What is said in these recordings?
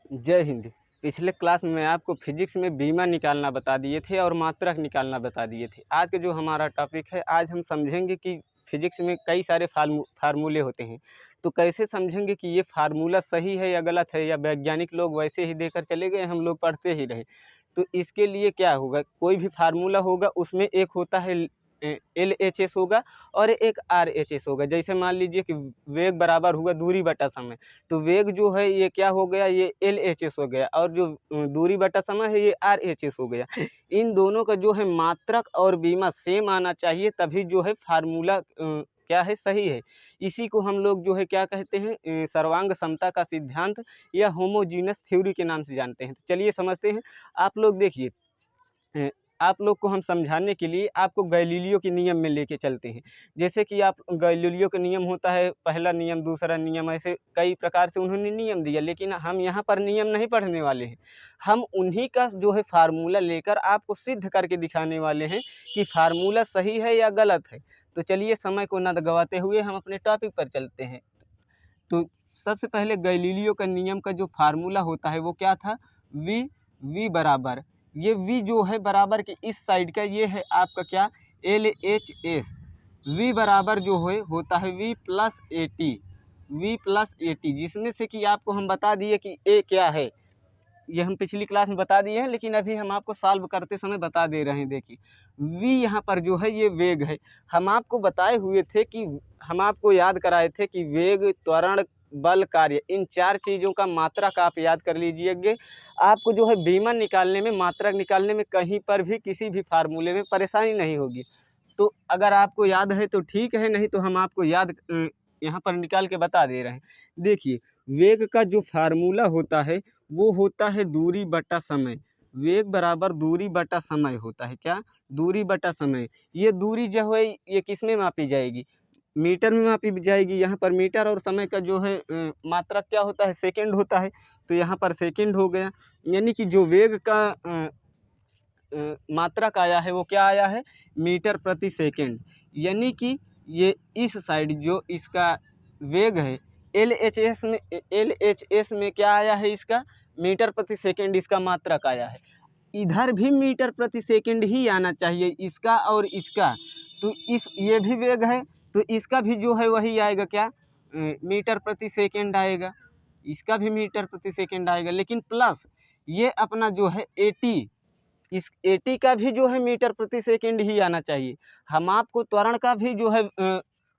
जय हिंद। पिछले क्लास में आपको फिजिक्स में बीमा निकालना बता दिए थे और मात्रक निकालना बता दिए थे। आज का जो हमारा टॉपिक है, आज हम समझेंगे कि फिजिक्स में कई सारे फार्मूले होते हैं। तो कैसे समझेंगे कि ये फार्मूला सही है या गलत है, या वैज्ञानिक लोग वैसे ही देकर चले गए, हम लोग पढ़ते ही रहे। तो इसके लिए क्या होगा, कोई भी फार्मूला होगा उसमें एक होता है LHS होगा और एक RHS होगा। जैसे मान लीजिए कि वेग बराबर हुआ दूरी बटा समय, तो वेग जो है ये क्या हो गया, ये LHS हो गया, और जो दूरी बटा समय है ये RHS हो गया। इन दोनों का जो है मात्रक और बीमा सेम आना चाहिए, तभी जो है फार्मूला क्या है, सही है। इसी को हम लोग जो है क्या कहते हैं, सर्वांग समता का सिद्धांत या होमोजीनस थ्योरी के नाम से जानते हैं। तो चलिए समझते हैं। आप लोग देखिए, अ, आप लोग को हम समझाने के लिए आपको गैलीलियो के नियम में लेके चलते हैं। जैसे कि आप गैलीलियो का नियम होता है, पहला नियम, दूसरा नियम, ऐसे कई प्रकार से उन्होंने नियम दिया, लेकिन हम यहाँ पर नियम नहीं पढ़ने वाले हैं। हम उन्हीं का जो है फार्मूला लेकर आपको सिद्ध करके दिखाने वाले हैं कि फार्मूला सही है या गलत है। तो चलिए समय को न गवाते हुए हम अपने टॉपिक पर चलते हैं। तो सबसे पहले गैलीलियो का नियम का जो फार्मूला होता है वो क्या था, वी बराबर, ये वी जो है बराबर के इस साइड का, ये है आपका क्या, LHS। वी बराबर जो है होता है V+AT, जिसमें से कि आपको हम बता दिए कि ए क्या है। ये हम पिछली क्लास में बता दिए हैं, लेकिन अभी हम आपको सॉल्व करते समय बता दे रहे हैं। देखिए, वी यहाँ पर जो है ये वेग है। हम आपको बताए हुए थे कि, हम आपको याद कराए थे कि वेग, त्वरण, बल, कार्य, इन चार चीज़ों का मात्रक आप याद कर लीजिएगा। आपको जो है बीमा निकालने में, मात्रक निकालने में कहीं पर भी किसी भी फार्मूले में परेशानी नहीं होगी। तो अगर आपको याद है तो ठीक है, नहीं तो हम आपको याद यहाँ पर निकाल के बता दे रहे हैं। देखिए, वेग का जो फार्मूला होता है वो होता है दूरी बटा समय। वेग बराबर दूरी बटा समय होता है। क्या, दूरी बटा समय। ये दूरी जो है ये किस में मापी जाएगी, मीटर में मापी जाएगी। यहाँ पर मीटर और समय का जो है मात्रक क्या होता है, सेकंड होता है। तो यहाँ पर सेकंड हो गया, यानी कि जो वेग का मात्रक आया है वो क्या आया है, मीटर प्रति सेकंड। यानी कि ये इस साइड जो इसका वेग है, LHS में क्या आया है, इसका मीटर प्रति सेकंड इसका मात्रक आया है। इधर भी मीटर प्रति सेकंड ही आना चाहिए, इसका और इसका। तो ये भी वेग है, तो इसका भी जो है वही आएगा, क्या, मीटर प्रति सेकंड आएगा। इसका भी मीटर प्रति सेकंड आएगा, लेकिन प्लस ये अपना जो है 80, इस 80 का भी जो है मीटर प्रति सेकंड ही आना चाहिए। हम आपको त्वरण का भी जो है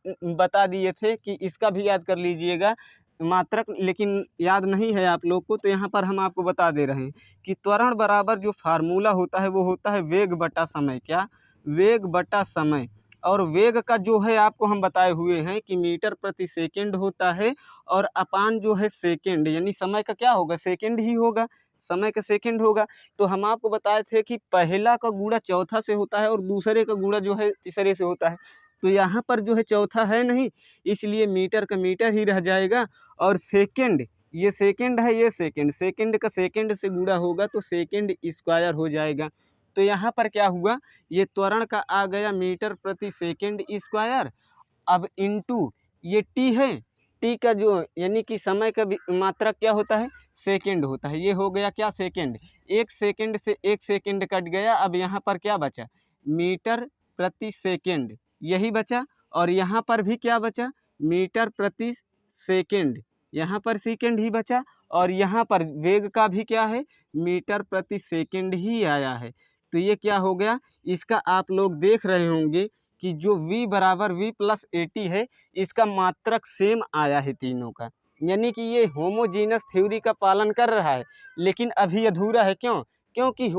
बता दिए थे कि इसका भी याद कर लीजिएगा मात्रक, लेकिन याद नहीं है आप लोग को, तो यहाँ पर हम आपको बता दे रहे हैं कि त्वरण बराबर जो फार्मूला होता है वो होता है वेग बटा समय। क्या, वेग बटा समय। और वेग का जो है आपको हम बताए हुए हैं कि मीटर प्रति सेकंड होता है, और अपान जो है सेकंड, यानी समय का क्या होगा, सेकंड ही होगा, समय का सेकंड होगा। तो हम आपको बताए थे कि पहला का गुणा चौथा से होता है और दूसरे का गुणा जो है तीसरे से होता है। तो यहाँ पर जो है चौथा है नहीं, इसलिए मीटर का मीटर ही रह जाएगा। और सेकंड, ये सेकंड है, ये सेकंड, सेकंड का सेकंड से गुणा होगा तो सेकंड स्क्वायर हो जाएगा। तो यहाँ पर क्या हुआ, ये त्वरण का आ गया मीटर प्रति सेकंड स्क्वायर। अब इनटू ये टी है, टी का जो यानी कि समय का मात्रक क्या होता है, सेकंड होता है। ये हो गया क्या, सेकंड। एक सेकंड से एक सेकंड कट गया, अब यहाँ पर क्या बचा, मीटर प्रति सेकंड, यही बचा। और यहाँ पर भी क्या बचा, मीटर प्रति सेकंड, यहाँ पर सेकंड ही बचा। और यहाँ पर वेग का भी क्या है, मीटर प्रति सेकंड ही आया है। तो ये क्या हो गया, इसका आप लोग देख रहे होंगे कि जो v बराबर V+AT है, इसका मात्रक सेम आया है तीनों का। यानी कि ये होमोजीनस थ्योरी का पालन कर रहा है, लेकिन अभी अधूरा है। क्यों, क्योंकि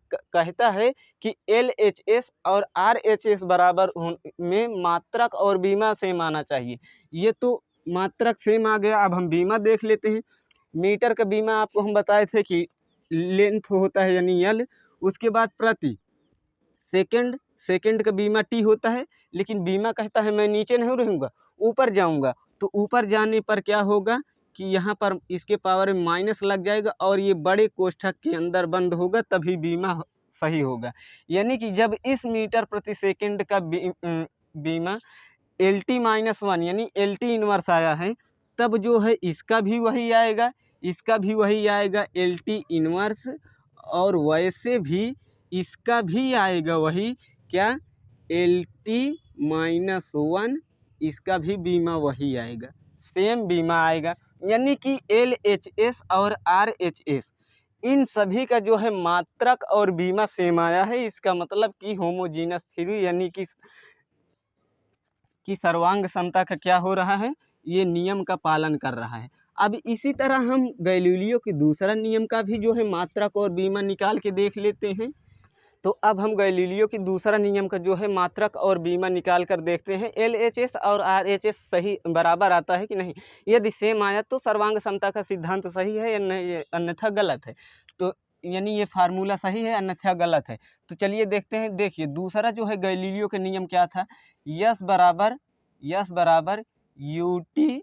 कहता है कि LHS और RHS बराबर में मात्रक और बीमा सेम आना चाहिए। ये तो मात्रक सेम आ गया। अब हम बीमा देख लेते हैं। मीटर का बीमा आपको हम बताए थे कि लेंथ होता है, यानी L, उसके बाद प्रति सेकंड, सेकंड का बीमा टी होता है। लेकिन बीमा कहता है मैं नीचे नहीं रहूँगा, ऊपर जाऊँगा। तो ऊपर जाने पर क्या होगा कि यहाँ पर इसके पावर में माइनस लग जाएगा, और ये बड़े कोष्ठक के अंदर बंद होगा, तभी बीमा सही होगा। यानी कि जब इस मीटर प्रति सेकंड का बीमा LT-1 यानी LT इनवर्स आया है, तब जो है इसका भी वही आएगा, इसका भी वही आएगा एल टी इनवर्स, और वैसे भी इसका भी आएगा वही क्या, एल टी माइनस वन, इसका भी बीमा वही आएगा, सेम बीमा आएगा। यानी कि एल एच एस और आर एच एस इन सभी का जो है मात्रक और बीमा सेम आया है। इसका मतलब कि होमोजीनस थ्योरी यानी कि सर्वांग समता का क्या हो रहा है, ये नियम का पालन कर रहा है। अब इसी तरह हम गैलीलियो के दूसरा नियम का भी जो है मात्रक और बीमा निकाल के देख लेते हैं। तो अब हम गैलीलियो की दूसरा नियम का जो है मात्रक और बीमा निकाल कर देखते हैं, एल एच एस और आर एच एस सही बराबर आता है कि नहीं। यदि सेम आया तो सर्वांग समता का सिद्धांत सही है या नहीं, अन्यथा गलत है। तो यानी ये फार्मूला सही है अन्यथा गलत है। तो चलिए देखते हैं। देखिए दूसरा जो है गैलीलियो का नियम क्या था, यस बराबर U T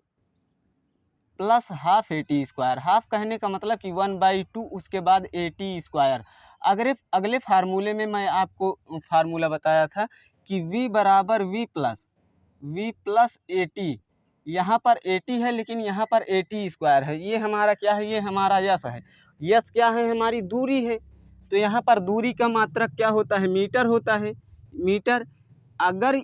plus half A T square. Half कहने का मतलब कि 1/2 उसके बाद ए टी स्क्वायर। अगले फार्मूले में मैं आपको फार्मूला बताया था कि v बराबर वी प्लस ए टी। यहाँ पर ए टी है लेकिन यहाँ पर ए टी स्क्वायर है। ये हमारा क्या है, ये हमारा यस है। यस क्या है, हमारी दूरी है। तो यहाँ पर दूरी का मात्रक क्या होता है, मीटर होता है, मीटर। अगर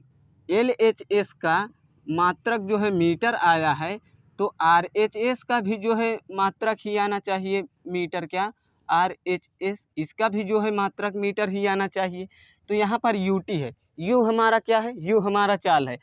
एल एच एस का मात्रक जो है मीटर आया है तो आर एच एस का भी जो है मात्रक ही आना चाहिए मीटर। क्या, आर एच एस, इसका भी जो है मात्रक मीटर ही आना चाहिए। तो यहाँ पर यू टी है, यू हमारा क्या है, यू हमारा चाल है।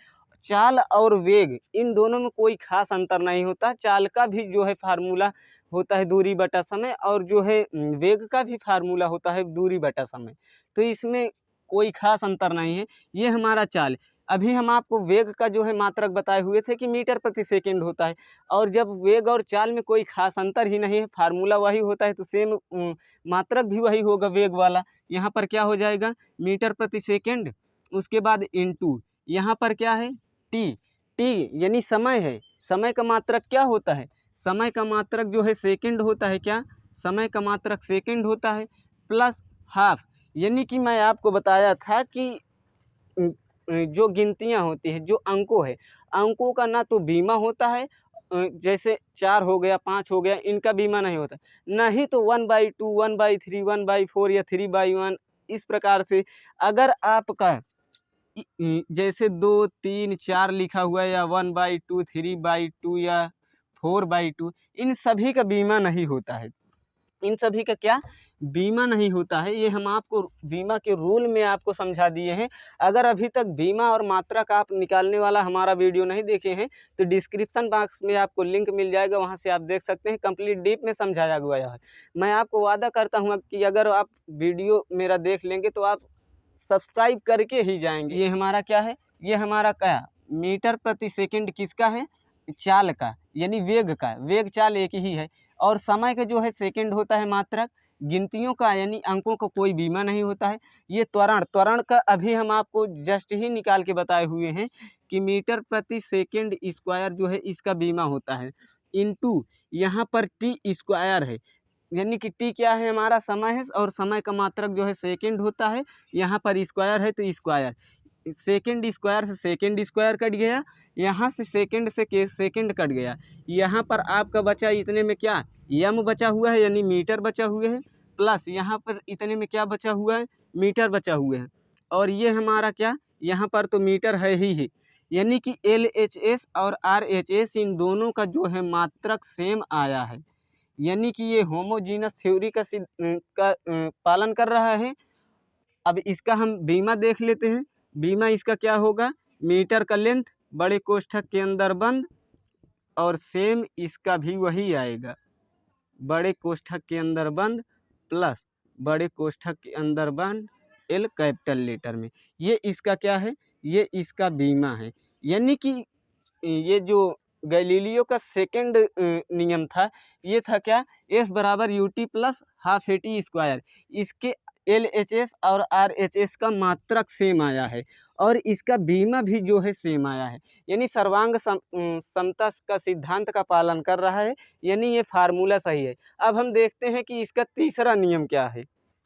चाल और वेग इन दोनों में कोई खास अंतर नहीं होता। चाल का भी जो है फार्मूला होता है दूरी बटा समय, और जो है वेग का भी फार्मूला होता है दूरी बटा समय। तो इसमें कोई खास अंतर नहीं है। ये हमारा चाल। अभी हम आपको वेग का जो है मात्रक बताए हुए थे कि मीटर प्रति सेकंड होता है, और जब वेग और चाल में कोई खास अंतर ही नहीं है, फार्मूला वही होता है, तो सेम मात्रक भी वही होगा वेग वाला। यहाँ पर क्या हो जाएगा, मीटर प्रति सेकंड, उसके बाद इनटू यहाँ पर क्या है टी। टी यानी समय है। समय का मात्रक क्या होता है, समय का मात्रक जो है सेकंड होता है। क्या, समय का मात्रक सेकंड होता है, प्लस हाफ। यानी कि मैं आपको बताया था कि जो गिनतियां होती है, जो अंकों है, अंकों का ना तो बीमा होता है, जैसे 4 हो गया 5 हो गया, इनका बीमा नहीं होता। नहीं तो 1/2 1/3 1/4 या 3/1 इस प्रकार से। अगर आपका जैसे 2 3 4 लिखा हुआ है, या 1/2 3/2 या 4/2, इन सभी का बीमा नहीं होता है। इन सभी का क्या, बीमा नहीं होता है। ये हम आपको बीमा के रूल में आपको समझा दिए हैं। अगर अभी तक बीमा और मात्रक आप निकालने वाला हमारा वीडियो नहीं देखे हैं तो डिस्क्रिप्शन बॉक्स में आपको लिंक मिल जाएगा, वहां से आप देख सकते हैं। कंप्लीट डीप में समझाया गया है। मैं आपको वादा करता हूँ कि अगर आप वीडियो मेरा देख लेंगे तो आप सब्सक्राइब करके ही जाएंगे। ये हमारा क्या है, ये हमारा क्या, मीटर प्रति सेकंड किसका है, चाल का, यानी वेग का। वेग चाल एक ही है। और समय का जो है सेकंड होता है मात्रक। गिनतियों का यानी अंकों का कोई बीमा नहीं होता है। ये त्वरण का अभी हम आपको जस्ट ही निकाल के बताए हुए हैं कि मीटर प्रति सेकंड स्क्वायर जो है इसका बीमा होता है, इनटू यहाँ पर टी स्क्वायर है। यानी कि टी क्या है, हमारा समय है, और समय का मात्रक जो है सेकंड होता है। यहाँ पर स्क्वायर है तो स्क्वायर, सेकंड स्क्वायर से सेकंड स्क्वायर कट गया, यहाँ से सेकंड से सेकंड कट गया। यहाँ पर आपका बचा इतने में क्या, यम बचा हुआ है यानी मीटर बचा हुए है, प्लस यहाँ पर इतने में क्या बचा हुआ है, मीटर बचा हुए है। और ये हमारा क्या, यहाँ पर तो मीटर है ही है। यानी कि एल एच एस और आर एच एस इन दोनों का जो है मात्रक सेम आया है। यानी कि ये होमोजीनस थ्योरी का पालन कर रहा है। अब इसका हम बीमा देख लेते हैं। बीमा इसका क्या होगा, मीटर का लेंथ बड़े कोष्ठक के अंदर बंद, और सेम इसका भी वही आएगा, बड़े कोष्ठक के अंदर बंद प्लस बड़े कोष्ठक के अंदर बंद एल कैपिटल लेटर में। ये इसका क्या है, ये इसका बीमा है। यानी कि ये जो गैलीलियो का सेकंड नियम था, ये था क्या, एस बराबर U T plus half A T square. इसके एल एच एस और आर एच एस का मात्रक सेम आया है, और इसका बीमा भी जो है सेम आया है। यानी सर्वांग समता का सिद्धांत का पालन कर रहा है। यानी ये फार्मूला सही है। अब हम देखते हैं कि इसका तीसरा नियम क्या है।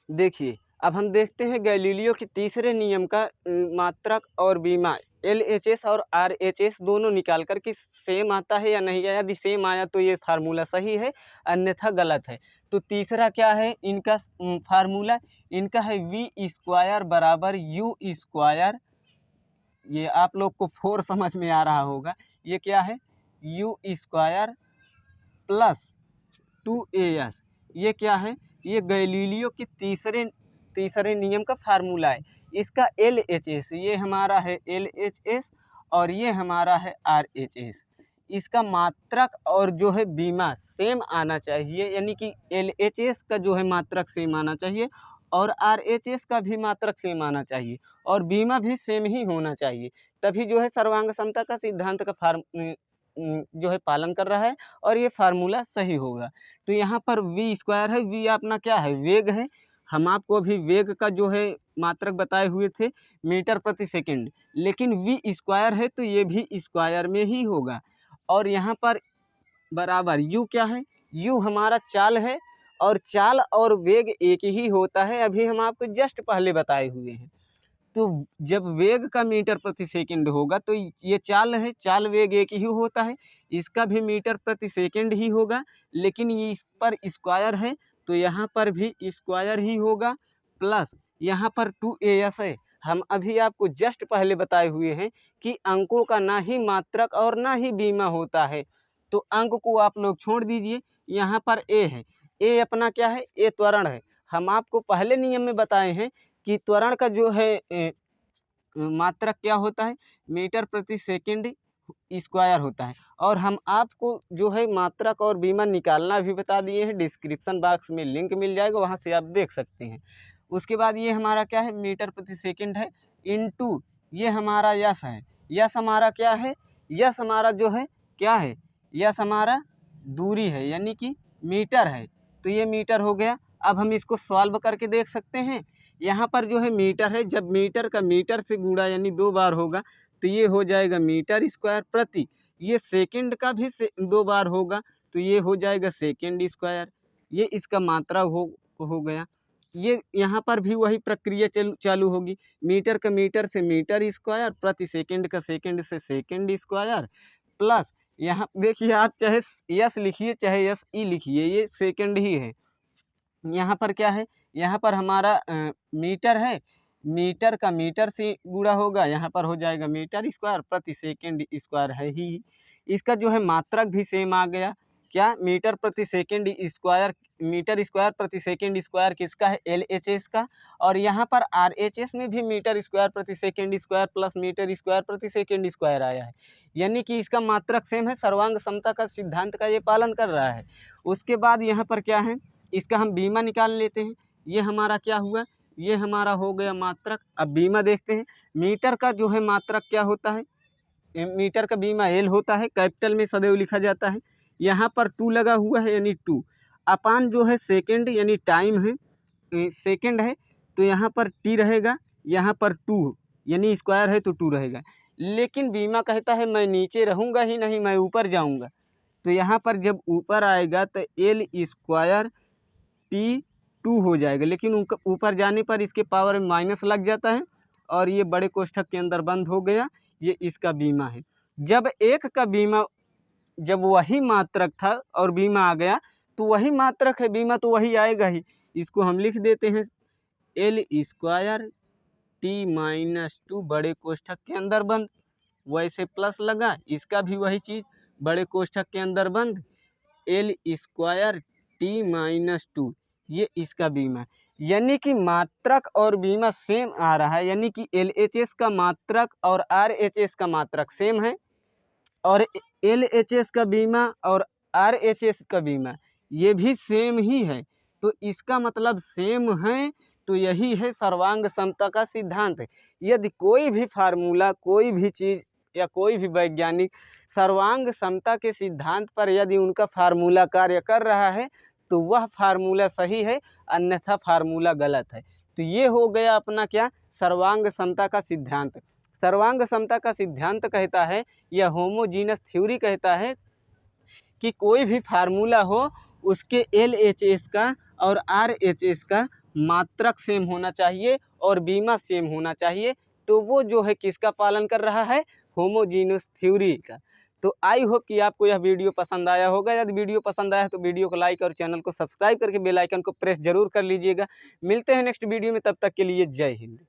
देखिए अब हम देखते हैं गैलीलियो के तीसरे नियम का मात्रक और बीमा LHS और RHS दोनों निकाल कर कि सेम आता है या नहीं है। यदि सेम आया तो ये फार्मूला सही है, अन्यथा गलत है। तो तीसरा क्या है इनका फार्मूला, इनका है V² बराबर U²। ये आप लोग को 4 समझ में आ रहा होगा। ये क्या है U² प्लस 2AS। ये क्या है, ये गैलीलियो के तीसरे नियम का फार्मूला है। इसका LHS, ये हमारा है LHS और ये हमारा है RHS। इसका मात्रक और जो है बीमा सेम आना चाहिए, यानी कि LHS का जो है मात्रक सेम आना चाहिए और RHS का भी मात्रक सेम आना चाहिए और बीमा भी सेम ही होना चाहिए। तभी जो है सर्वांग समता का सिद्धांत का जो है पालन कर रहा है और ये फार्मूला सही होगा। तो यहाँ पर V² है, V अपना क्या है वेग है। हम आपको अभी वेग का जो है मात्रक बताए हुए थे मीटर प्रति सेकंड, लेकिन V² है तो ये भी स्क्वायर में ही होगा। और यहाँ पर बराबर U क्या है, U हमारा चाल है और चाल और वेग एक ही होता है, अभी हम आपको जस्ट पहले बताए हुए हैं। तो जब वेग का मीटर प्रति सेकंड होगा तो ये चाल है, चाल वेग एक ही होता है, इसका भी मीटर प्रति सेकंड ही होगा, लेकिन ये इस पर स्क्वायर है तो यहाँ पर भी स्क्वायर ही होगा। प्लस यहाँ पर 2AS है। हम अभी आपको जस्ट पहले बताए हुए हैं कि अंकों का ना ही मात्रक और ना ही बीमा होता है, तो अंक को आप लोग छोड़ दीजिए। यहाँ पर A है, A अपना क्या है, A त्वरण है। हम आपको पहले नियम में बताए हैं कि त्वरण का जो है मात्रक क्या होता है, मीटर प्रति सेकंड स्क्वायर होता है। और हम आपको जो है मात्रक और बीमा निकालना भी बता दिए हैं, डिस्क्रिप्शन बॉक्स में लिंक मिल जाएगा, वहाँ से आप देख सकते हैं। उसके बाद ये हमारा क्या है मीटर प्रति सेकंड है, इनटू ये हमारा यस है। यस हमारा क्या है, यस हमारा जो है क्या है, यस हमारा दूरी है, यानी कि मीटर है, तो ये मीटर हो गया। अब हम इसको सॉल्व करके देख सकते हैं। यहाँ पर जो है मीटर है, जब मीटर का मीटर से गुणा यानी 2 बार होगा तो ये हो जाएगा मीटर स्क्वायर प्रति। ये सेकंड का भी 2 बार होगा तो ये हो जाएगा सेकंड स्क्वायर। ये इसका मात्रा हो गया। ये यहाँ पर भी वही प्रक्रिया चालू होगी, मीटर का मीटर से मीटर स्क्वायर, प्रति सेकंड का सेकंड से सेकंड स्क्वायर, प्लस यहाँ देखिए आप चाहे यस लिखिए चाहे यस ई लिखिए, ये सेकंड ही है। यहाँ पर क्या है, यहाँ पर हमारा मीटर है, मीटर का मीटर से गुणा होगा, यहाँ पर हो जाएगा मीटर स्क्वायर, प्रति सेकंड स्क्वायर है ही। इसका जो है मात्रक भी सेम आ गया, क्या मीटर प्रति सेकंड स्क्वायर, मीटर स्क्वायर प्रति सेकंड स्क्वायर किसका है, LHS का। और यहाँ पर RHS में भी मीटर स्क्वायर प्रति second square plus metre square प्रति सेकंड स्क्वायर आया है, यानी कि इसका मात्रक सेम है, सर्वांग समता का सिद्धांत का ये पालन कर रहा है। उसके बाद यहाँ पर क्या है, इसका हम बीमा निकाल लेते हैं। ये हमारा क्या हुआ, ये हमारा हो गया मात्रक। अब बीमा देखते हैं, मीटर का जो है मात्रक क्या होता है, मीटर का बीमा L होता है, कैपिटल में सदैव लिखा जाता है। यहाँ पर 2 लगा हुआ है यानी 2 अपान जो है सेकंड यानी टाइम है, सेकंड है तो यहाँ पर T रहेगा, यहाँ पर 2 यानी स्क्वायर है तो 2 रहेगा। लेकिन बीमा कहता है मैं नीचे रहूँगा ही नहीं, मैं ऊपर जाऊँगा, तो यहाँ पर जब ऊपर आएगा तो L² T2 हो जाएगा, लेकिन ऊपर जाने पर इसके पावर में माइनस लग जाता है और ये बड़े कोष्ठक के अंदर बंद हो गया। ये इसका बीमा है। जब एक का बीमा, जब वही मात्रक था और बीमा आ गया तो वही मात्रक है, बीमा तो वही आएगा ही। इसको हम लिख देते हैं L² T-2 बड़े कोष्ठक के अंदर बंद, वैसे प्लस लगा, इसका भी वही चीज़ बड़े कोष्ठक के अंदर बंद, L² T-2 ये इसका बीमा है। यानी कि मात्रक और बीमा सेम आ रहा है, यानी कि LHS का मात्रक और RHS का मात्रक सेम है और LHS का बीमा और RHS का बीमा ये भी सेम ही है। तो इसका मतलब सेम है, तो यही है सर्वांग समता का सिद्धांत। यदि कोई भी फार्मूला, कोई भी चीज़ या कोई भी वैज्ञानिक सर्वांग समता के सिद्धांत पर यदि उनका फार्मूला कार्य कर रहा है तो वह फार्मूला सही है, अन्यथा फार्मूला गलत है। तो ये हो गया अपना क्या, सर्वांग समता का सिद्धांत। सर्वांग समता का सिद्धांत कहता है, यह होमोजीनस थ्योरी कहता है कि कोई भी फार्मूला हो उसके LHS का और RHS का मात्रक सेम होना चाहिए और बीमा सेम होना चाहिए, तो वो जो है किसका पालन कर रहा है, होमोजीनियस थ्योरी का। तो आई होप कि आपको यह वीडियो पसंद आया होगा। यदि वीडियो पसंद आया तो वीडियो को लाइक और चैनल को सब्सक्राइब करके बेल आइकन को प्रेस जरूर कर लीजिएगा। मिलते हैं नेक्स्ट वीडियो में, तब तक के लिए जय हिंद।